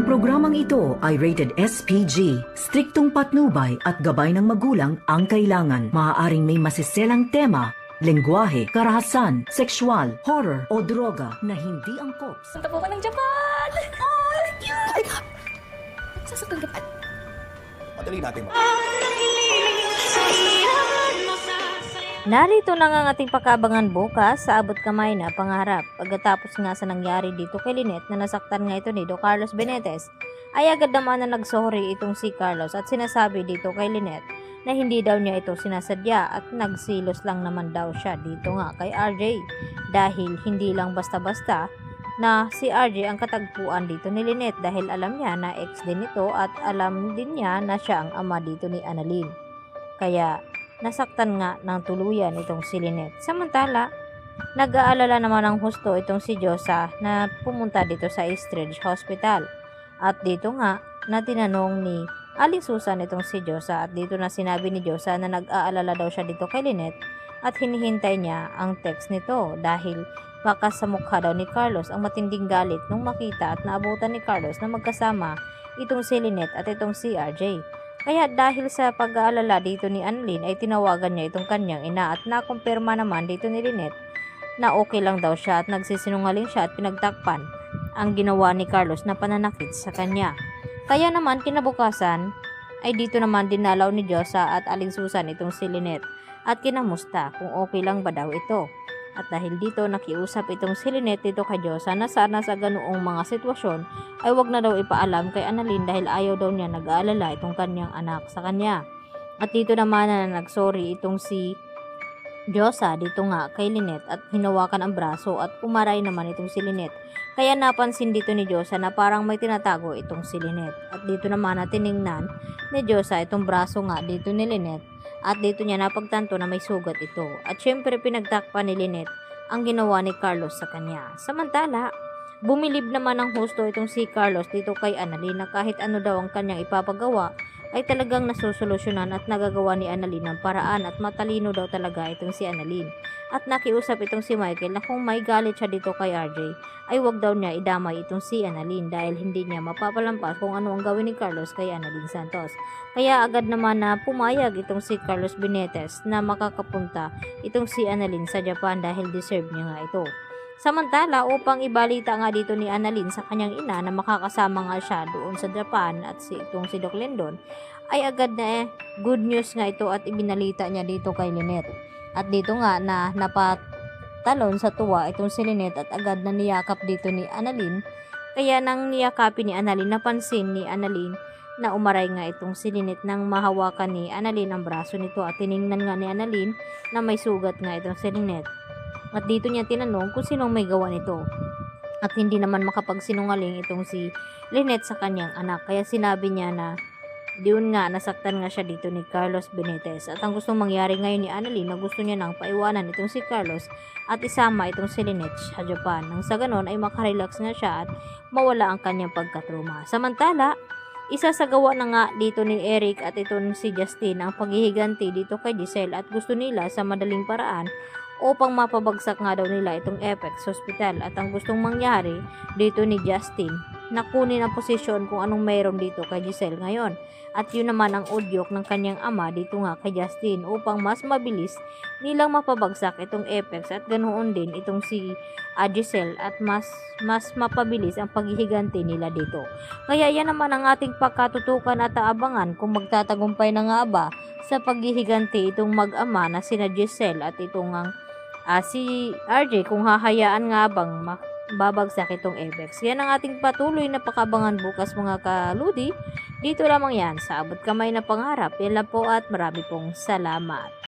Programang ito ay rated SPG. Striktong patnubay at gabay ng magulang ang kailangan. Maaaring may masiselang tema, lengguwahe, karahasan, sexual, horror o droga na hindi angkop. Punta po ka ng Japan! Oh, cute! Sasaktan ka pa. Madali natin mo. Narito na nga ang ating pakabangan bukas sa abot kamay na pangarap. Pagkatapos nga sa nangyari dito kay Lynette na nasaktan nga ito ni Do Carlos Benitez, ay agad naman na nagsorry itong si Carlos at sinasabi dito kay Lynette na hindi daw niya ito sinasadya at nagsilos lang naman daw siya dito nga kay RJ dahil hindi lang basta-basta na si RJ ang katagpuan dito ni Lynette dahil alam niya na ex din ito at alam din niya na siya ang ama dito ni Annalyn. Kaya nasaktan nga ng tuluyan itong si Lynette. Samantala, nag-aalala naman ng husto itong si Josa na pumunta dito sa Eastridge Hospital. At dito nga, na tinanong ni Aling Susan itong si Josa at dito na sinabi ni Josa na nag-aalala daw siya dito kay Lynette at hinihintay niya ang text nito dahil baka sa mukha daw ni Carlos ang matinding galit nung makita at naabutan ni Carlos na magkasama itong si Lynette at itong si RJ. Kaya dahil sa pag-aalala dito ni Annalyn ay tinawagan niya itong kanyang ina at nakumpirma naman dito ni Lynette na okay lang daw siya at nagsisinungaling siya at pinagtakpan ang ginawa ni Carlos na pananakit sa kanya. Kaya naman kinabukasan ay dito naman dinalaw ni Josa at Aling Susan itong si Lynette at kinamusta kung okay lang ba daw ito. At dahil dito nakiusap itong si Lynette dito kay Josa na sana sa ganoong mga sitwasyon ay wag na daw ipaalam kay Annalyn dahil ayaw daw niya nag-aalala itong kanyang anak sa kanya. At dito naman na nagsorry itong si Josa dito nga kay Lynette at hinawakan ang braso at umaray naman itong si Lynette. Kaya napansin dito ni Josa na parang may tinatago itong si Lynette. At dito naman na tiningnan ni Josa itong braso nga dito ni Lynette. At dito niya napagtanto na may sugat ito. At syempre pinagtakpan ni Lynette ang ginawa ni Carlos sa kanya. Samantala, bumilib naman ng husto itong si Carlos dito kay Annalyn na kahit ano daw ang kanyang ipapagawa ay talagang nasusolusyonan at nagagawa ni Annalyn ng paraan at matalino daw talaga itong si Annalyn. At nakiusap itong si Michael na kung may galit siya dito kay RJ ay wag daw niya idamay itong si Annalyn dahil hindi niya mapapalampas kung ano ang gawin ni Carlos kay Annalyn Santos. Kaya agad naman na pumayag itong si Carlos Benitez na makakapunta itong si Annalyn sa Japan dahil deserve niya nga ito. Samantala, upang ibalita nga dito ni Annalyn sa kanyang ina na makakasama nga siya doon sa Japan at itong si Doc Lindon, ay agad na good news nga ito at ibinalita niya dito kay Lynette. At dito nga na napatalon sa tuwa itong si Lynette at agad na niyakap dito ni Annalyn. Kaya nang niyakapin ni Annalyn, napansin ni Annalyn na umaray nga itong si Lynette nang mahawakan ni Annalyn ang braso nito at tiningnan nga ni Annalyn na may sugat nga itong si Lynette. At dito niya tinanong kung sinong may gawa nito. At hindi naman makapagsinungaling itong si Lynette sa kanyang anak. Kaya sinabi niya na diyon nga nasaktan nga siya dito ni Carlos Benitez. At ang gustong mangyari ngayon ni Annalyn na gusto niya nang paiwanan itong si Carlos at isama itong si Lynette sa Japan. Nang sa ganon ay makarelax nga siya at mawala ang kanyang pagkatruma. Samantala, isasagawa na nga dito ni Eric at itong si Justin ang paghihiganti dito kay Giselle at gusto nila sa madaling paraan upang mapabagsak nga daw nila itong Apex Hospital. At ang gustong mangyari dito ni Justin na kunin ang posisyon kung anong mayroon dito kay Giselle ngayon. At yun naman ang udyok ng kanyang ama dito nga kay Justin upang mas mabilis nilang mapabagsak itong Apex at ganoon din itong si Giselle at mas mapabilis ang paghihiganti nila dito. Kaya yan naman ang ating pagkatutukan at aabangan kung magtatagumpay na nga ba sa paghihiganti itong mag-ama na sina Giselle at itong si RJ kung hahayaan nga bang babagsak itong Apex. Yan ang ating patuloy na pakabangan bukas mga kaludi. Dito lamang yan sa abot kamay na pangarap. Yan lang po at marami pong salamat.